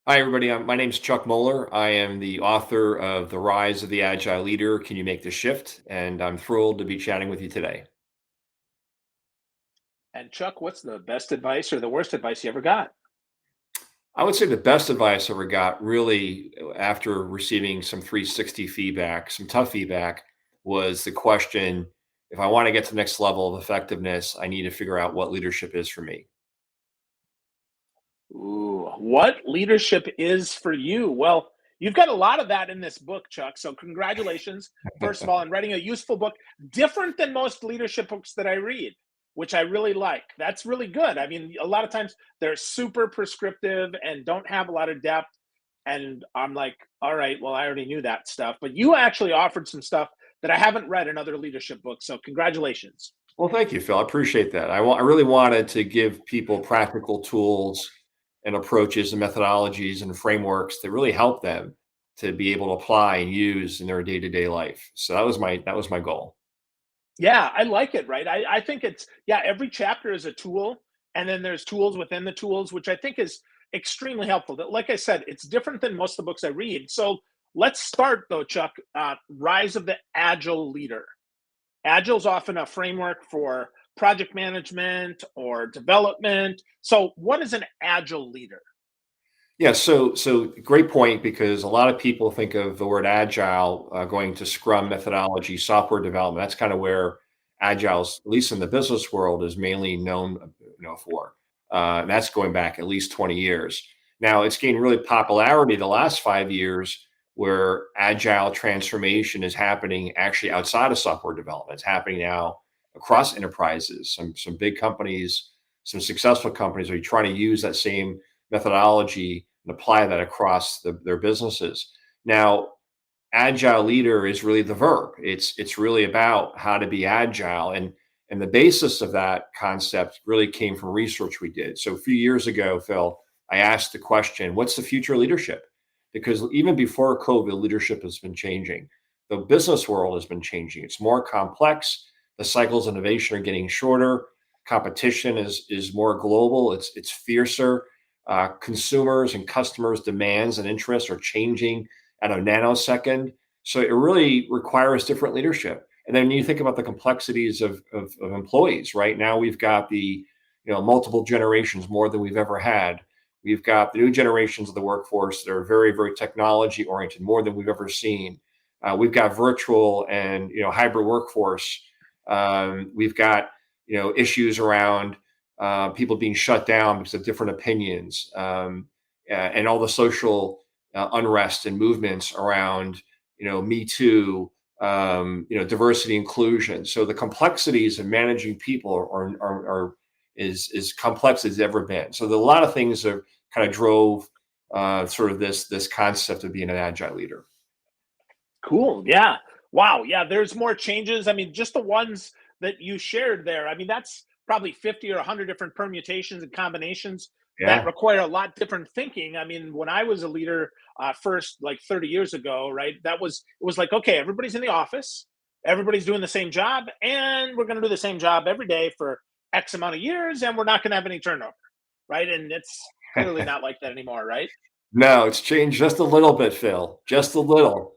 Hi, everybody. My name's Chuck Mollor. I am the author of The Rise of the Agile Leader. Can you make the shift? And I'm thrilled to be chatting with you today. And Chuck, what's the best advice or the worst advice you ever got? I would say the best advice I ever got, really, after receiving some 360 feedback, some tough feedback, was the question, if I want to get to the next level of effectiveness, I need to figure out what leadership is for me. Ooh, what leadership is for you? Well, you've got a lot of that in this book, Chuck. So congratulations, first of all, on writing a useful book, different than most leadership books that I read, which I really like. That's really good. I mean, a lot of times they're super prescriptive and don't have a lot of depth. And I'm like, all right, well, I already knew that stuff. But you actually offered some stuff that I haven't read in other leadership books. So congratulations. Well, thank you, Phil. I appreciate that. I really wanted to give people practical tools and approaches and methodologies and frameworks that really help them to be able to apply and use in their day-to-day life. So that was my goal. Yeah, I like it, right? I think it's, yeah, every chapter is a tool, and then there's tools within the tools, which I think is extremely helpful. Like I said, it's different than most of the books I read. So let's start though, Chuck. Rise of the Agile Leader. Agile is often a framework for project management or development. So what is an Agile leader? Yeah, so great point because a lot of people think of the word agile going to Scrum methodology, software development. That's kind of where agile's, at least in the business world, is mainly known, for. And that's going back at least 20 years. Now it's gained really popularity the last 5 years, where agile transformation is happening actually outside of software development. It's happening now across enterprises. Some big companies, some successful companies are trying to use that same methodology and apply that across their businesses. Now, agile leader is really the verb. It's really about how to be agile, and the basis of that concept really came from research we did. So a few years ago, Phil, I asked the question, "What's the future of leadership?" Because even before COVID, leadership has been changing. The business world has been changing. It's more complex. The cycles of innovation are getting shorter. Competition is more global. It's fiercer. Consumers and customers' demands and interests are changing at a nanosecond. So it really requires different leadership. And then you think about the complexities of employees. Right now, we've got the multiple generations more than we've ever had. We've got the new generations of the workforce that are very, very technology oriented, more than we've ever seen. We've got virtual and hybrid workforce. We've got issues around people being shut down because of different opinions, and all the social unrest and movements around, Me Too, diversity inclusion. So the complexities of managing people are is complex as ever been. So a lot of things that kind of drove sort of this concept of being an agile leader. Cool. Yeah. Wow. Yeah. There's more changes. I mean, just the ones that you shared there. I mean, that's probably 50 or 100 different permutations and combinations that Yeah. require a lot different thinking. I mean, when I was a leader first, like 30 years ago, right, it was like, okay, everybody's in the office, everybody's doing the same job, and we're going to do the same job every day for X amount of years, and we're not going to have any turnover, right? And it's clearly not like that anymore, right? No, it's changed just a little bit, Phil. Just a little.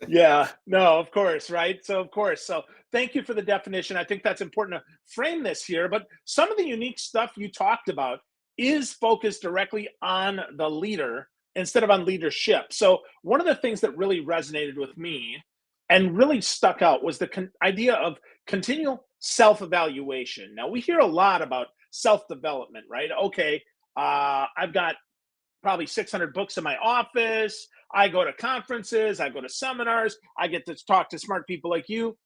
Yeah, no, of course, right? So, of course. So, thank you for the definition. I think that's important to frame this here. But some of the unique stuff you talked about is focused directly on the leader instead of on leadership. So, one of the things that really resonated with me and really stuck out was the idea of continual self evaluation. Now, we hear a lot about self development, right? Okay, I've got probably 600 books in my office. I go to conferences, I go to seminars, I get to talk to smart people like you.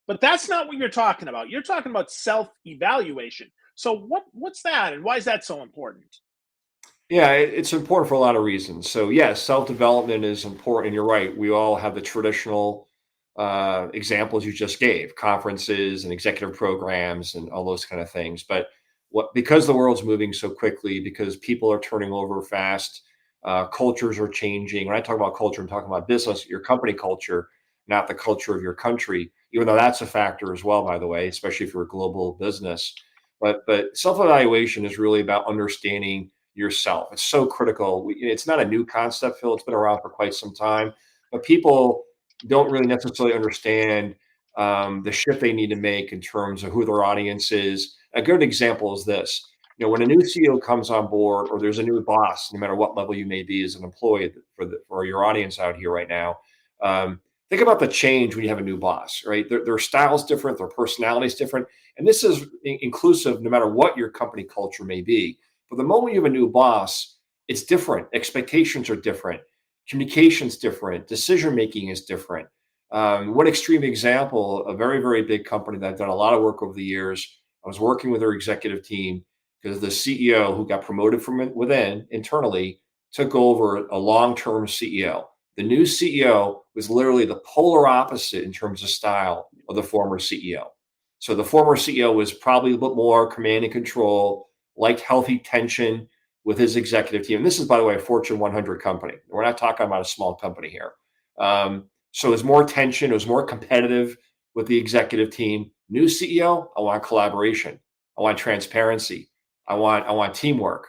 But that's not what you're talking about. You're talking about self-evaluation. So what's that and why is that so important? Yeah, it's important for a lot of reasons. So, yes, self-development is important. You're right. We all have the traditional examples you just gave, conferences and executive programs and all those kind of things. But because the world's moving so quickly, because people are turning over fast, cultures are changing. When I talk about culture, I'm talking about business, your company culture, not the culture of your country, even though that's a factor as well, by the way, especially if you're a global business. But self-evaluation is really about understanding yourself. It's so critical. It's not a new concept, Phil. It's been around for quite some time, but people don't really necessarily understand the shift they need to make in terms of who their audience is. A good example is this. When a new CEO comes on board, or there's a new boss, no matter what level you may be as an employee, for your audience out here right now, think about the change when you have a new boss, right? Their style's different, their personality's different, and this is inclusive no matter what your company culture may be. But the moment you have a new boss, it's different. Expectations are different. Communication's different. Decision making is different. One extreme example, a very, very big company that I've done a lot of work over the years. I was working with their executive team because the CEO who got promoted from within internally took over a long-term CEO. The new CEO was literally the polar opposite in terms of style of the former CEO. So the former CEO was probably a bit more command and control, liked healthy tension with his executive team. And this is, by the way, a Fortune 100 company. We're not talking about a small company here. So it was more tension. It was more competitive with the executive team. New CEO, I want collaboration. I want transparency. I want teamwork.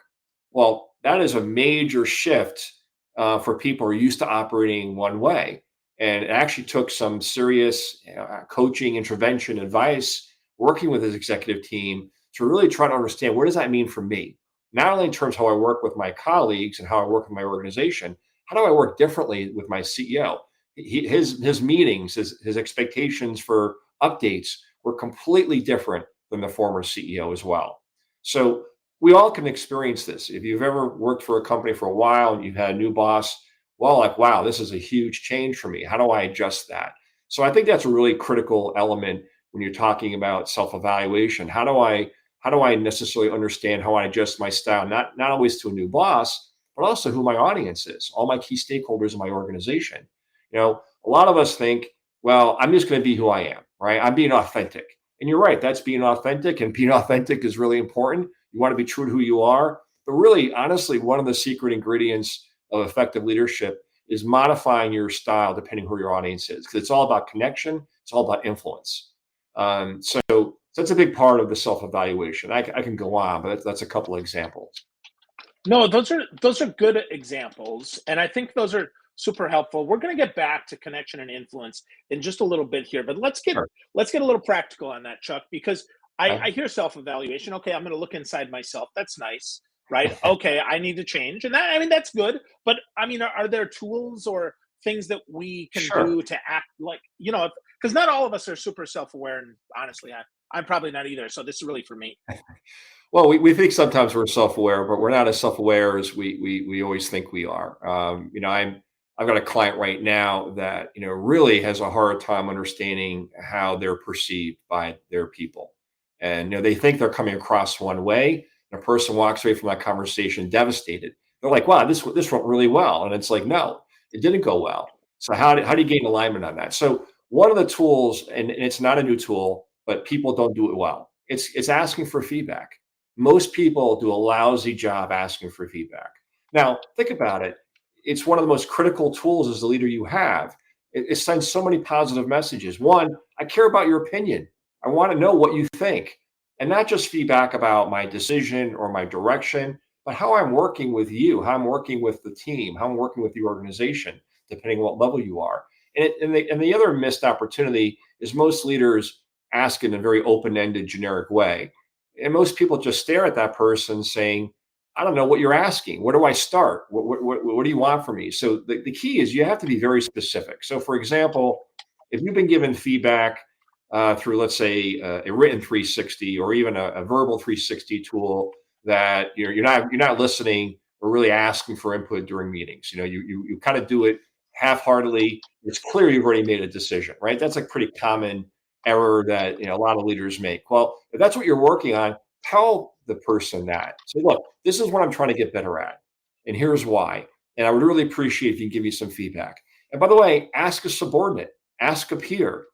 Well, that is a major shift for people who are used to operating one way. And it actually took some serious coaching, intervention, advice, working with his executive team to really try to understand what does that mean for me? Not only in terms of how I work with my colleagues and how I work with my organization, how do I work differently with my CEO? His meetings, his expectations for updates were completely different than the former CEO as well. So we all can experience this. If you've ever worked for a company for a while and you've had a new boss, well, like, wow, this is a huge change for me. How do I adjust that? So I think that's a really critical element when you're talking about self-evaluation. How do I necessarily understand how I adjust my style, not always to a new boss, but also who my audience is, all my key stakeholders in my organization. A lot of us think, well, I'm just going to be who I am, right? I'm being authentic. And you're right, that's being authentic, and being authentic is really important. You want to be true to who you are. But really, honestly, one of the secret ingredients of effective leadership is modifying your style depending who your audience is, because it's all about connection. It's all about influence. So that's a big part of the self-evaluation. I can go on, but that's a couple of examples. No, those are good examples, and I think those are super helpful. We're going to get back to connection and influence in just a little bit here, but Sure. let's get a little practical on that, Chuck, because Okay. I hear self-evaluation. Okay, I'm going to look inside myself. That's nice, right? Okay, I need to change, and I mean that's good. But I mean, are there tools or things that we can Sure. do to act like because not all of us are super self-aware, and honestly, I'm probably not either. So this is really for me. Well, we think sometimes we're self-aware, but we're not as self-aware as we always think we are. I've got a client right now that really has a hard time understanding how they're perceived by their people, and they think they're coming across one way. And a person walks away from that conversation devastated. They're like, "Wow, this went really well," and it's like, "No, it didn't go well." So how do you gain alignment on that? So one of the tools, and it's not a new tool, but people don't do it well. It's asking for feedback. Most people do a lousy job asking for feedback. Now, think about it. It's one of the most critical tools as the leader you have. It sends so many positive messages. One, I care about your opinion. I want to know what you think. And not just feedback about my decision or my direction, but how I'm working with you, how I'm working with the team, how I'm working with the organization, depending on what level you are. And the other missed opportunity is most leaders ask in a very open-ended, generic way. And most people just stare at that person saying, I don't know what you're asking. Where do I start? What do you want from me? So the key is you have to be very specific. So, for example, if you've been given feedback through, let's say, a written 360 or even a verbal 360 tool that you're not listening or really asking for input during meetings. You kind of do it half-heartedly. It's clear you've already made a decision, right? That's a pretty common error that a lot of leaders make. Well, if that's what you're working on, tell the person that. Say, look, this is what I'm trying to get better at, and here's why. And I would really appreciate if you can give me some feedback. And by the way, ask a subordinate, ask a peer.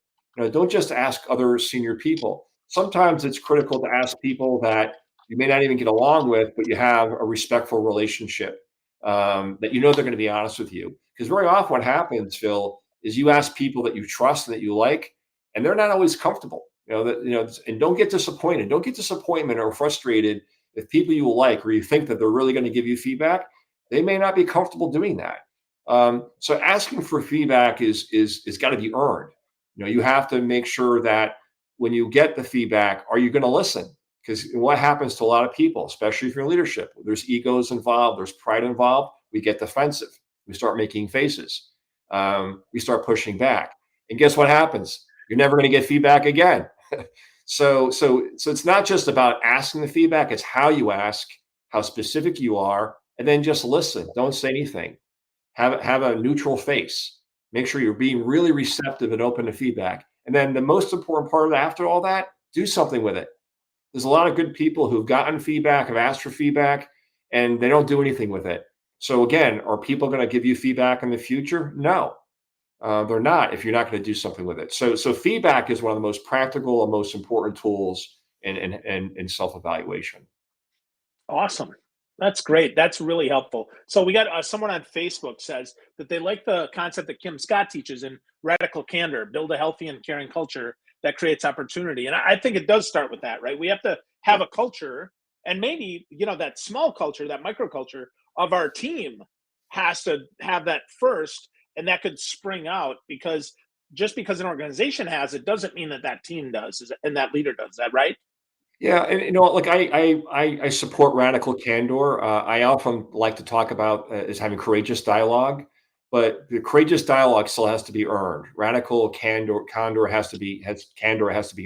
Don't just ask other senior people. Sometimes it's critical to ask people that you may not even get along with, but you have a respectful relationship. That they're going to be honest with you. Because very often what happens, Phil, is you ask people that you trust and that you like, and they're not always comfortable. And don't get disappointed. Don't get disappointment or frustrated if people you like or you think that they're really going to give you feedback, they may not be comfortable doing that. So asking for feedback is got to be earned. You have to make sure that when you get the feedback, are you going to listen? Because what happens to a lot of people, especially if you're in leadership, there's egos involved, there's pride involved. We get defensive. We start making faces. We start pushing back. And guess what happens? You're never going to get feedback again. So it's not just about asking the feedback, it's how you ask, how specific you are, and then just listen. Don't say anything. Have a neutral face. Make sure you're being really receptive and open to feedback. And then the most important part of that, after all that, do something with it. There's a lot of good people who've gotten feedback, have asked for feedback, and they don't do anything with it. So again, are people going to give you feedback in the future? No, they're not if you're not going to do something with it. So feedback is one of the most practical and most important tools in self-evaluation. Awesome. That's great. That's really helpful. So we got someone on Facebook says that they like the concept that Kim Scott teaches in radical candor, build a healthy and caring culture that creates opportunity. And I think it does start with that, right? We have to have a culture, and maybe, that small culture, that microculture of our team has to have that first, and that could spring out, because just because an organization has it doesn't mean that that team does, and that leader does. Is that right? Yeah, and like I support radical candor. I often like to talk about is having courageous dialogue, but the courageous dialogue still has to be earned. Radical candor has to be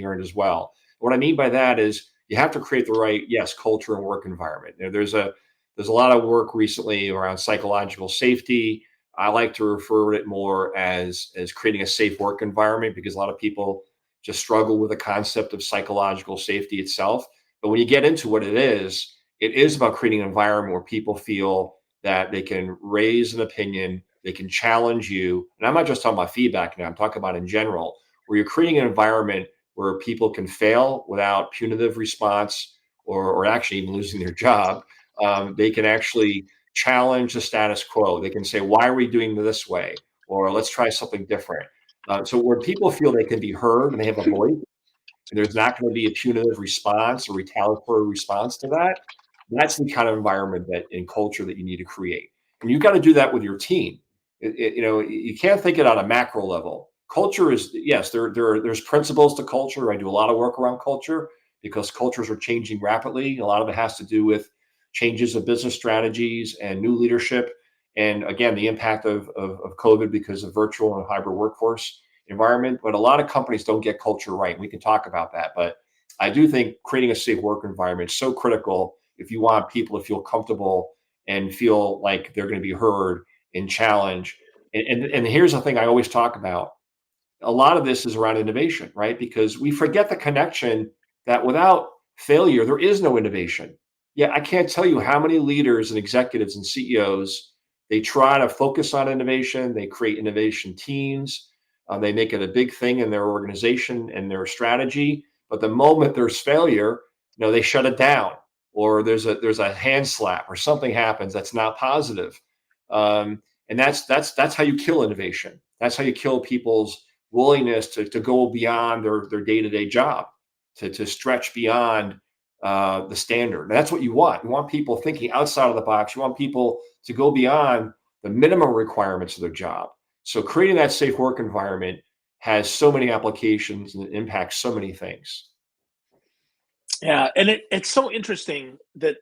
earned as well. What I mean by that is you have to create the right, yes, culture and work environment. There's a lot of work recently around psychological safety. I like to refer to it more as creating a safe work environment, because a lot of people just struggle with the concept of psychological safety itself. But when you get into what it is about creating an environment where people feel that they can raise an opinion, they can challenge you. And I'm not just talking about feedback now, I'm talking about in general, where you're creating an environment where people can fail without punitive response, or actually even losing their job. They can actually challenge the status quo. They can say, why are we doing it this way? Or let's try something different. So where people feel they can be heard and they have a voice, and there's not going to be a punitive response or retaliatory response to that, that's the kind of environment that in culture that you need to create. And you've got to do that with your team. You can't think it on a macro level. Culture is, yes, there's principles to culture. I do a lot of work around culture because cultures are changing rapidly. A lot of it has to do with changes of business strategies and new leadership. And again, the impact of COVID because of virtual and hybrid workforce environment. But a lot of companies don't get culture right. We can talk about that. But I do think creating a safe work environment is so critical if you want people to feel comfortable and feel like they're going to be heard and challenged. And here's the thing I always talk about. A lot of this is around innovation, right? Because we forget the connection that without failure, there is no innovation. Yeah, I can't tell you how many leaders and executives and CEOs, they try to focus on innovation, they create innovation teams, they make it a big thing in their organization and their strategy. But the moment there's failure, they shut it down, or there's a hand slap, or something happens that's not positive. And that's how you kill innovation. That's how you kill people's willingness to go beyond their day-to-day job, to stretch beyond the standard. And that's what you want. You want people thinking outside of the box. You want people to go beyond the minimum requirements of their job. So creating that safe work environment has so many applications and it impacts so many things. Yeah, and it's so interesting that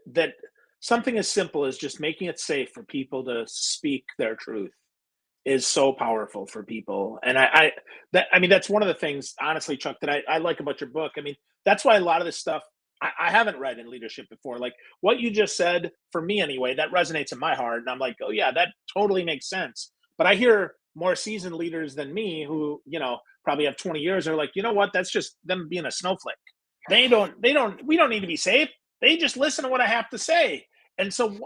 something as simple as just making it safe for people to speak their truth is so powerful for people. And I mean, that's one of the things, honestly, Chuck, that I like about your book. I mean, that's why a lot of this stuff I haven't read in leadership before. Like what you just said, for me anyway, that resonates in my heart. And I'm like, oh yeah, that totally makes sense. But I hear more seasoned leaders than me who, probably have 20 years are like, you know what, that's just them being a snowflake. We don't need to be safe. They just listen to what I have to say. And so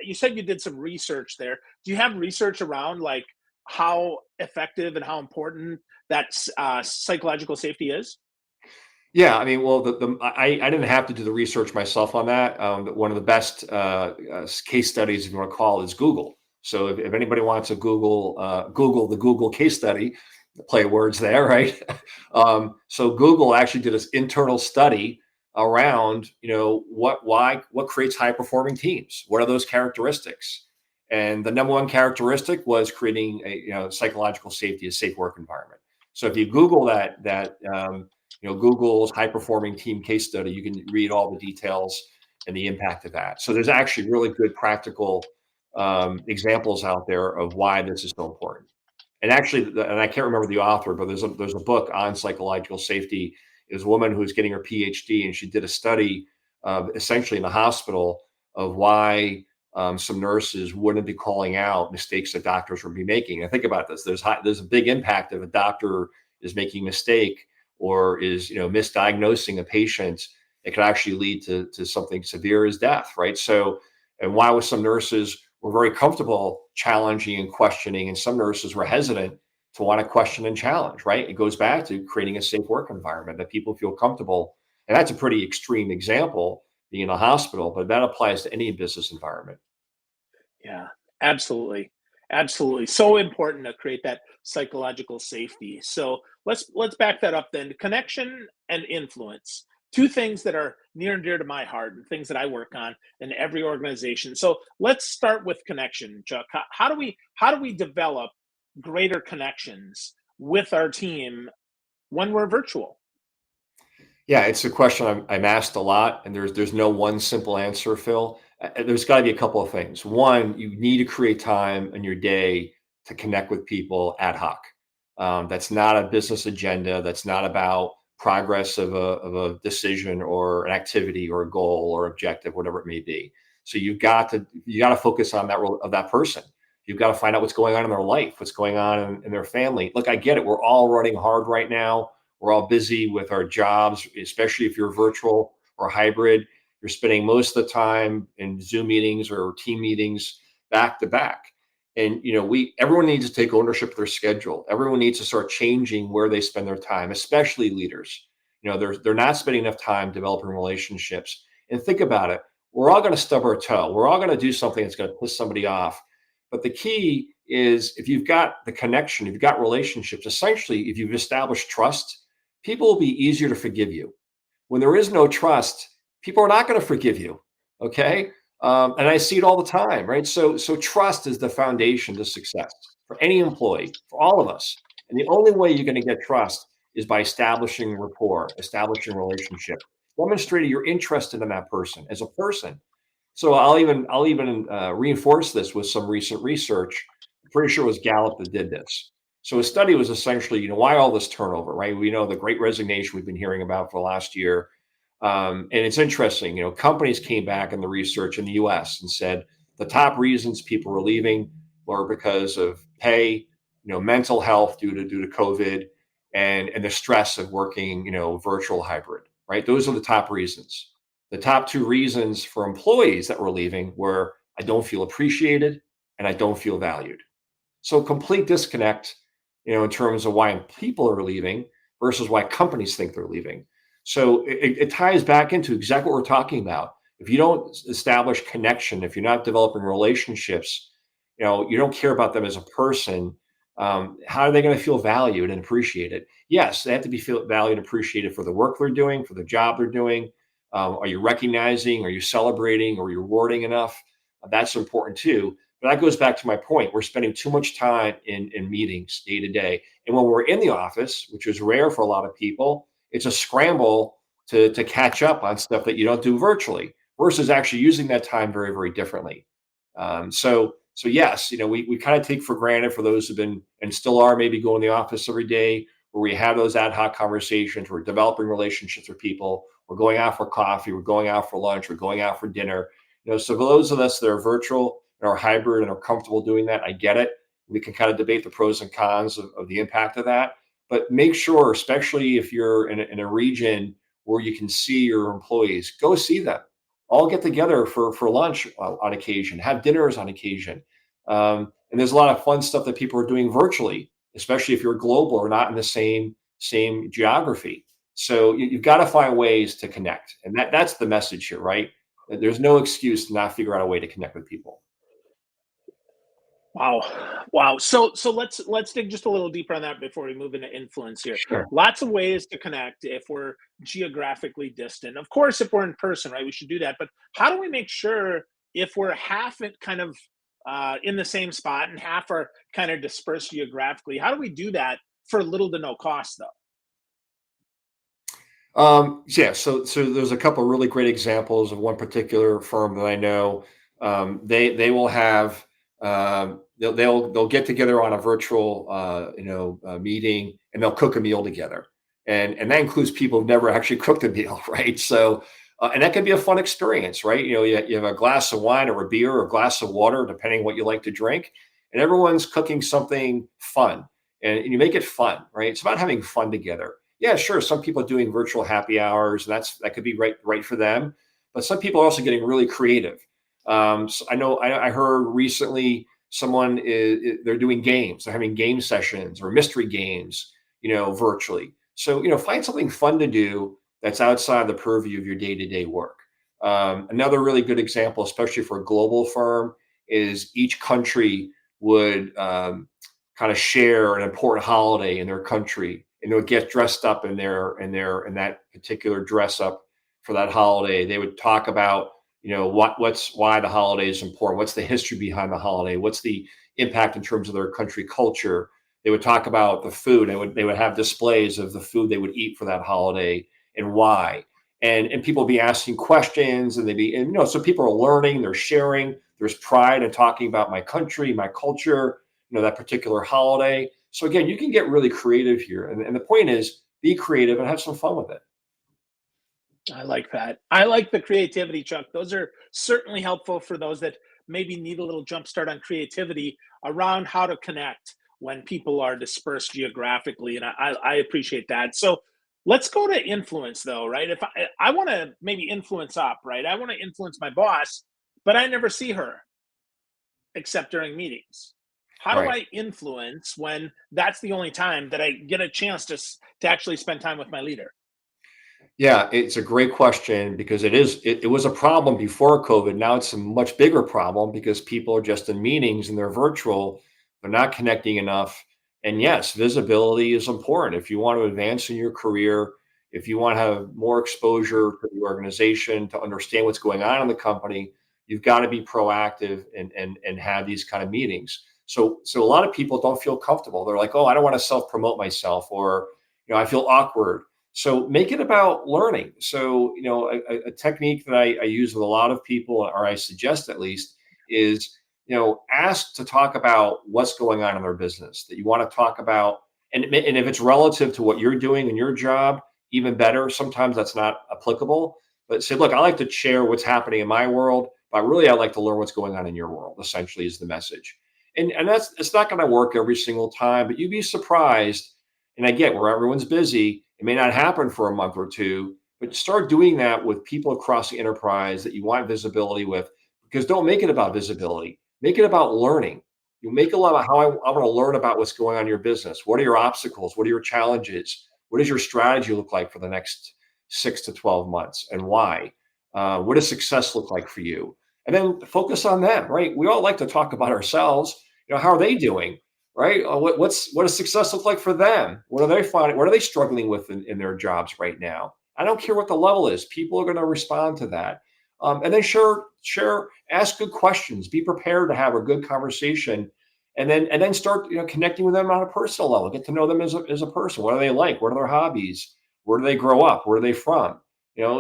you said you did some research there. Do you have research around like how effective and how important that psychological safety is? Yeah, I mean, well, I didn't have to do the research myself on that. One of the best case studies, if you want to call it, is Google. So if anybody wants to Google the Google case study, play words there, right? So Google actually did this internal study around, what creates high performing teams? What are those characteristics? And the number one characteristic was creating a psychological safety, a safe work environment. So if you Google Google's high performing team case study, you can read all the details and the impact of that. So there's actually really good practical examples out there of why this is so important. And actually, and I can't remember the author, but there's a book on psychological safety. It was a woman who was getting her PhD, and she did a study essentially in the hospital of why some nurses wouldn't be calling out mistakes that doctors would be making. And think about this: there's a big impact if a doctor is making a mistake or is misdiagnosing a patient. It could actually lead to something severe as death, right? So, and why was some nurses were very comfortable challenging and questioning, and some nurses were hesitant to want to question and challenge, right? It goes back to creating a safe work environment that people feel comfortable. And that's a pretty extreme example, being in a hospital, but that applies to any business environment. Yeah, absolutely. Absolutely. So important to create that psychological safety. So let's back that up then. Connection and influence. Two things that are near and dear to my heart and things that I work on in every organization. So let's start with connection, Chuck. How do we develop greater connections with our team when we're virtual? Yeah, it's a question I'm asked a lot, and there's no one simple answer, Phil. There's got to be a couple of things. One, you need to create time in your day to connect with people ad hoc. That's not a business agenda. That's not about progress of a decision or an activity or a goal or objective, whatever it may be. So you got to focus on that role of that person. You've got to find out what's going on in their life, what's going on in their family. Look, I get it. We're all running hard right now. We're all busy with our jobs, especially if you're virtual or hybrid. You're spending most of the time in Zoom meetings or team meetings back to back. And everyone needs to take ownership of their schedule. Everyone needs to start changing where they spend their time, especially leaders. They're not spending enough time developing relationships. And think about it. We're all going to stub our toe. We're all going to do something that's going to piss somebody off. But the key is, if you've got the connection, if you've got relationships, essentially, if you've established trust, people will be easier to forgive you. When there is no trust, people are not going to forgive you. Okay. And I see it all the time, right? So trust is the foundation to success for any employee, for all of us. And the only way you're going to get trust is by establishing rapport, establishing relationship, demonstrating you're interested in that person as a person. So I'll even reinforce this with some recent research. I'm pretty sure it was Gallup that did this. So a study was essentially, why all this turnover, right? We know the Great Resignation we've been hearing about for the last year, and it's interesting. Companies came back in the research in the U.S. and said the top reasons people were leaving were because of pay, mental health due to COVID, and the stress of working, virtual hybrid, right? Those are the top reasons. The top two reasons for employees that were leaving were, I don't feel appreciated and I don't feel valued. So complete disconnect, in terms of why people are leaving versus why companies think they're leaving. So it ties back into exactly what we're talking about. If you don't establish connection, if you're not developing relationships, you don't care about them as a person. How are they going to feel valued and appreciated? Yes, they have to be feel valued and appreciated for the work they're doing, for the job they're doing. Are you recognizing? Are you celebrating? Are you rewarding enough? That's important too. But that goes back to my point. We're spending too much time in meetings day to day. And when we're in the office, which is rare for a lot of people, it's a scramble to catch up on stuff that you don't do virtually versus actually using that time very, very differently. So yes, we kind of take for granted, for those who've been and still are maybe going to the office every day, where we have those ad hoc conversations, we're developing relationships with people, we're going out for coffee, we're going out for lunch, we're going out for dinner. So for those of us that are virtual and are hybrid and are comfortable doing that, I get it. We can kind of debate the pros and cons of the impact of that. But make sure, especially if you're in a region where you can see your employees, go see them. All get together for lunch on occasion, have dinners on occasion. And there's a lot of fun stuff that people are doing virtually, especially if you're global or not in the same geography. So you've got to find ways to connect, and that's the message here, right? There's no excuse to not figure out a way to connect with people. Wow. Wow. So let's dig just a little deeper on that before we move into influence here. Sure. Lots of ways to connect if we're geographically distant. Of course, if we're in person, right, we should do that. But how do we make sure if we're half it kind of in the same spot and half are kind of dispersed geographically? How do we do that for little to no cost, though? Yeah, so there's a couple of really great examples of one particular firm that I know. They will have they'll get together on a virtual meeting, and they'll cook a meal together, and that includes people who've never actually cooked a meal, right? So and that can be a fun experience, right? You have a glass of wine or a beer or a glass of water, depending what you like to drink, and everyone's cooking something fun, and you make it fun, right? It's about having fun together. Yeah, sure. Some people are doing virtual happy hours, and that could be right for them. But some people are also getting really creative. So I heard recently they're doing games. They're having game sessions or mystery games, virtually. So find something fun to do that's outside the purview of your day to day work. Another really good example, especially for a global firm, is each country would kind of share an important holiday in their country, and they'll get dressed up in that particular dress up for that holiday. They would talk about why the holiday is important, what's the history behind the holiday, what's the impact in terms of their country culture. They would talk about the food. They would have displays of the food they would eat for that holiday and why. And people would be asking questions, and so people are learning, they're sharing. There's pride in talking about my country, my culture, that particular holiday. So again, you can get really creative here. And the point is, be creative and have some fun with it. I like that. I like the creativity, Chuck. Those are certainly helpful for those that maybe need a little jump start on creativity around how to connect when people are dispersed geographically. And I appreciate that. So let's go to influence, though, right? If I want to maybe influence up, right? I want to influence my boss, but I never see her except during meetings. How do Right. I influence when that's the only time that I get a chance to actually spend time with my leader? Yeah, it's a great question because it was a problem before COVID. Now it's a much bigger problem because people are just in meetings and they're virtual. They're not connecting enough. And yes, visibility is important. If you want to advance in your career, if you want to have more exposure to the organization, to understand what's going on in the company, you've got to be proactive and have these kind of meetings. So a lot of people don't feel comfortable. They're like, oh, I don't want to self-promote myself, or I feel awkward. So make it about learning. So, a technique that I use with a lot of people, or I suggest at least, is, ask to talk about what's going on in their business that you want to talk about. And if it's relative to what you're doing in your job, even better. Sometimes that's not applicable, but say, look, I like to share what's happening in my world, but really I like to learn what's going on in your world, essentially is the message. And it's not going to work every single time, but you'd be surprised. And I get where everyone's busy. It may not happen for a month or two, but start doing that with people across the enterprise that you want visibility with, because don't make it about visibility. Make it about learning. You make it about how I want to learn about what's going on in your business. What are your obstacles? What are your challenges? What does your strategy look like for the next 6 to 12 months, and why? What does success look like for you? And then focus on them, right? We all like to talk about ourselves. How are they doing? Right? What does success look like for them? What are they finding? What are they struggling with in their jobs right now? I don't care what the level is. People are going to respond to that. And then share, ask good questions. Be prepared to have a good conversation, and then start connecting with them on a personal level. Get to know them as a person. What are they like? What are their hobbies? Where do they grow up? Where are they from?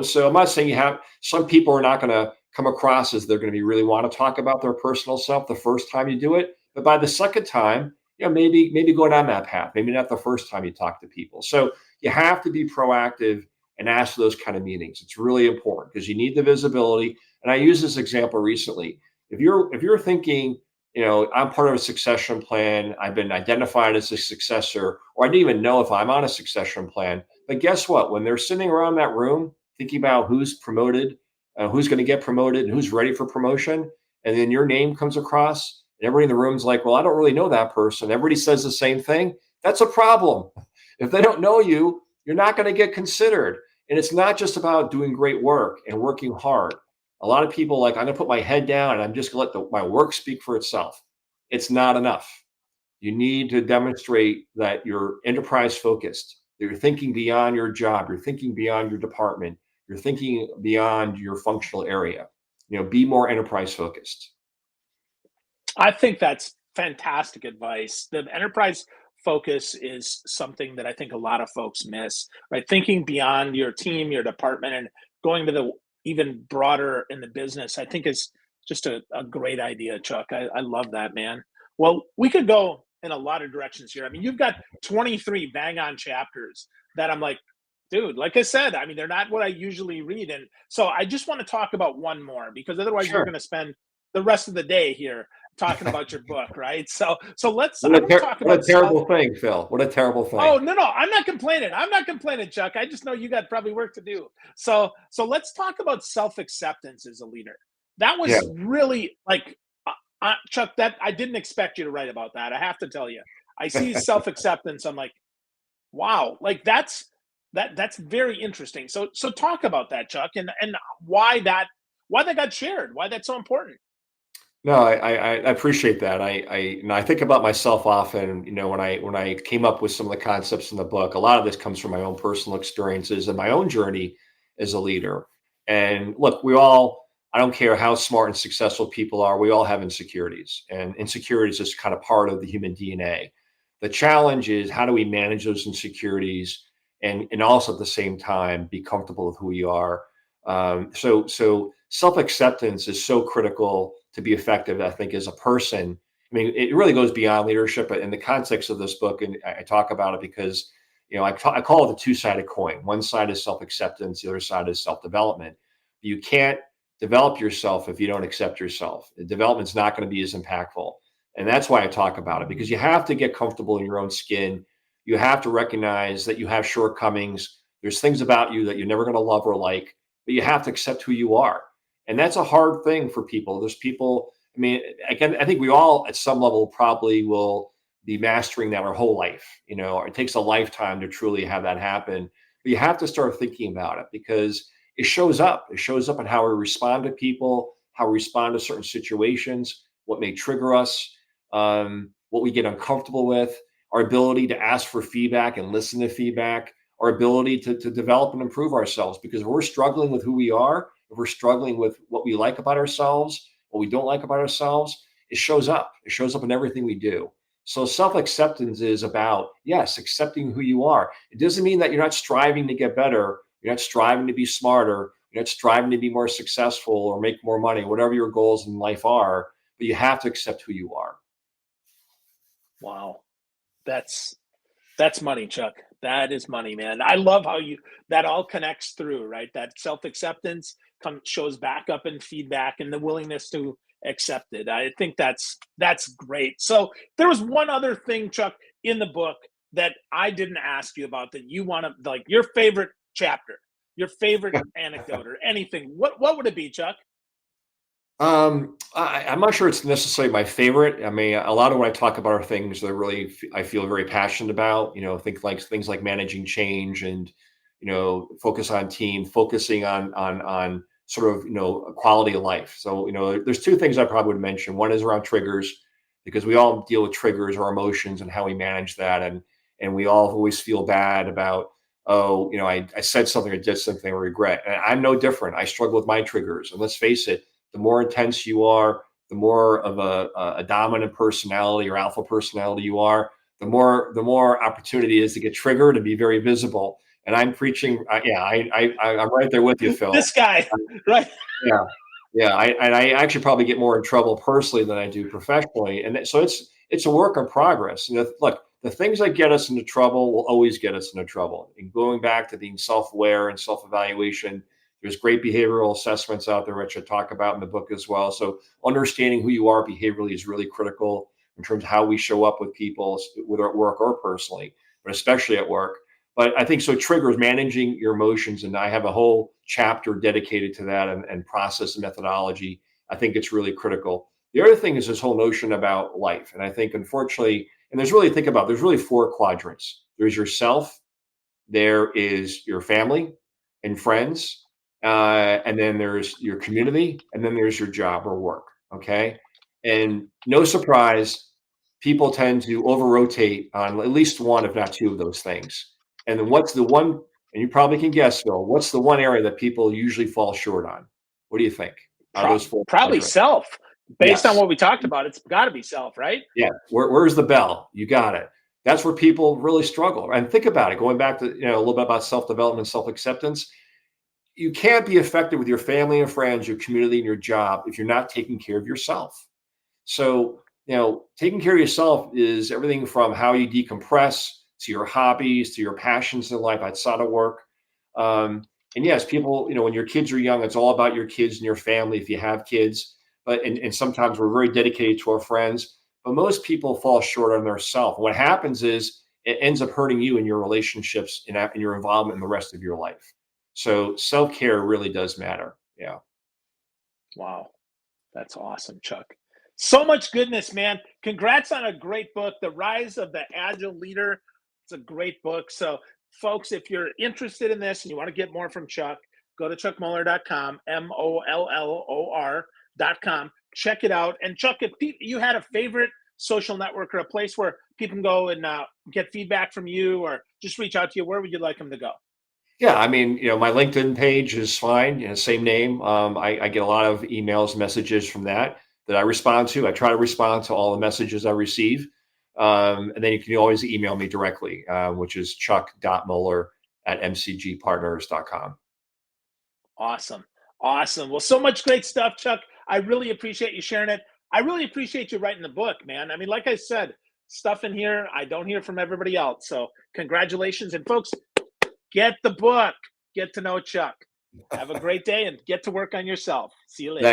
So I'm not saying you have some people are not going to come across as they're going to be really want to talk about their personal self the first time you do it, but by the second time, maybe go down that path. Maybe not the first time you talk to people. So you have to be proactive and ask for those kind of meetings. It's really important because you need the visibility. And I used this example recently. If you're thinking, I'm part of a succession plan, I've been identified as a successor, or I didn't even know if I'm on a succession plan. But guess what? When they're sitting around that room thinking about who's promoted, who's going to get promoted, and who's ready for promotion, and then your name comes across, and everybody in the room's like, well, I don't really know that person. Everybody says the same thing. That's a problem. If they don't know you, you're not going to get considered. And it's not just about doing great work and working hard. A lot of people like, I'm going to put my head down and I'm just going to let my work speak for itself. it's not enough. You need to demonstrate that you're enterprise focused, that you're thinking beyond your job, you're thinking beyond your department, you're thinking beyond your functional area. Be more enterprise focused. I think that's fantastic advice. The enterprise focus is something that I think a lot of folks miss, right? Thinking beyond your team, your department, and going to the even broader in the business, I think is just a great idea, Chuck. I love that, man. Well, we could go in a lot of directions here. I mean, you've got 23 bang on chapters that I'm like, dude, like I said, I mean, they're not what I usually read. And so I just want to talk about one more because otherwise we're Sure. going to spend the rest of the day here talking about your book, right? So let's What I a, want to talk what a about self. terrible thing, Phil. What a terrible Oh thing. no, I'm not complaining. I'm not complaining, Chuck. I just know you got probably work to do. So let's talk about self-acceptance as a leader. That Yeah. was really like Chuck, that I didn't expect you to write about that. I have to tell you. I see self-acceptance. I'm like, wow, like that's very interesting. So talk about that, Chuck, and why that got shared, why that's so important. No, I appreciate that. I think about myself often. When I came up with some of the concepts in the book, a lot of this comes from my own personal experiences and my own journey as a leader. And look, I don't care how smart and successful people are, we all have insecurities, and insecurities is kind of part of the human DNA. The challenge is how do we manage those insecurities and also at the same time be comfortable with who we are. So self acceptance is so critical to be effective, I think, as a person. I mean, it really goes beyond leadership, but in the context of this book, and I talk about it because, I call it the two-sided coin. One side is self-acceptance, the other side is self-development. You can't develop yourself if you don't accept yourself. The development's not going to be as impactful. And that's why I talk about it, because you have to get comfortable in your own skin. You have to recognize that you have shortcomings. There's things about you that you're never going to love or like, but you have to accept who you are. And that's a hard thing for people. There's people, I mean, I think we all at some level probably will be mastering that our whole life. It takes a lifetime to truly have that happen. But you have to start thinking about it because it shows up. It shows up in how we respond to people, how we respond to certain situations, what may trigger us, what we get uncomfortable with, our ability to ask for feedback and listen to feedback, our ability to develop and improve ourselves. Because if we're struggling with who we are, if we're struggling with what we like about ourselves, what we don't like about ourselves, it shows up. It shows up in everything we do. So self-acceptance is about, yes, accepting who you are. It doesn't mean that you're not striving to get better. You're not striving to be smarter. You're not striving to be more successful or make more money, whatever your goals in life are. But you have to accept who you are. Wow. That's money, Chuck. That is money, man. I love how you that all connects through, right? That self-acceptance shows back up in feedback and the willingness to accept it. I think that's great. So there was one other thing, Chuck, in the book that I didn't ask you about that you want to like your favorite chapter, your favorite anecdote or anything. What would it be, Chuck? I'm not sure it's necessarily my favorite. I mean, a lot of what I talk about are things that really I feel very passionate about. Think like things like managing change and focus on team, focusing on sort of quality of life. So there's two things I probably would mention. One is around triggers because we all deal with triggers or emotions and how we manage that, and we all always feel bad about I said something or did something I regret. And I'm no different. I struggle with my triggers, and let's face it, the more intense you are, the more of a dominant personality or alpha personality you are, the more opportunity is to get triggered and be very visible. And I'm preaching. Yeah, I'm right there with you, Phil. This guy, right? Yeah, yeah. I actually probably get more in trouble personally than I do professionally, and so it's a work in progress. Look, the things that get us into trouble will always get us into trouble. And going back to being self-aware and self-evaluation, there's great behavioral assessments out there, which I talk about in the book as well. So understanding who you are behaviorally is really critical in terms of how we show up with people, whether at work or personally, but especially at work. But I think so triggers, managing your emotions, and I have a whole chapter dedicated to that and process and methodology. I think it's really critical. The other thing is this whole notion about life. And I think unfortunately, and there's really four quadrants. There's yourself, there is your family and friends, and then there's your community, and then there's your job or work. Okay. And no surprise, people tend to over rotate on at least one, if not two of those things. And then what's the one, and you probably can guess, Phil, what's the one area that people usually fall short on? What do you think out of those four Probably quadrants? self. Based on Yes. what we talked about, it's got to be self, right? Yeah. Where's the bell? You got it. That's where people really struggle. And think about it, going back to, a little bit about self-development, self-acceptance. You can't be effective with your family and friends, your community, and your job if you're not taking care of yourself. So, taking care of yourself is everything from how you decompress to your hobbies to your passions in life outside of work. And yes, people, when your kids are young, it's all about your kids and your family if you have kids. But and sometimes we're very dedicated to our friends, but most people fall short on their self. What happens is it ends up hurting you in your relationships and in your involvement in the rest of your life. So self-care really does matter. Yeah. Wow. That's awesome, Chuck. So much goodness, man. Congrats on a great book, The Rise of the Agile Leader. It's a great book. So, folks, if you're interested in this and you want to get more from Chuck, go to chuckmollor.com, MOLLOR.com. Check it out. And, Chuck, if you had a favorite social network or a place where people can go and get feedback from you or just reach out to you, where would you like them to go? Yeah, I mean, my LinkedIn page is fine. Same name. I get a lot of emails, messages from that I respond to. I try to respond to all the messages I receive. And then you can always email me directly, which is chuck.moller@mcgpartners.com. Awesome. Awesome. Well, so much great stuff, Chuck. I really appreciate you sharing it. I really appreciate you writing the book, man. I mean, like I said, stuff in here I don't hear from everybody else. So, congratulations. And, folks, get the book. Get to know Chuck. Have a great day and get to work on yourself. See you later.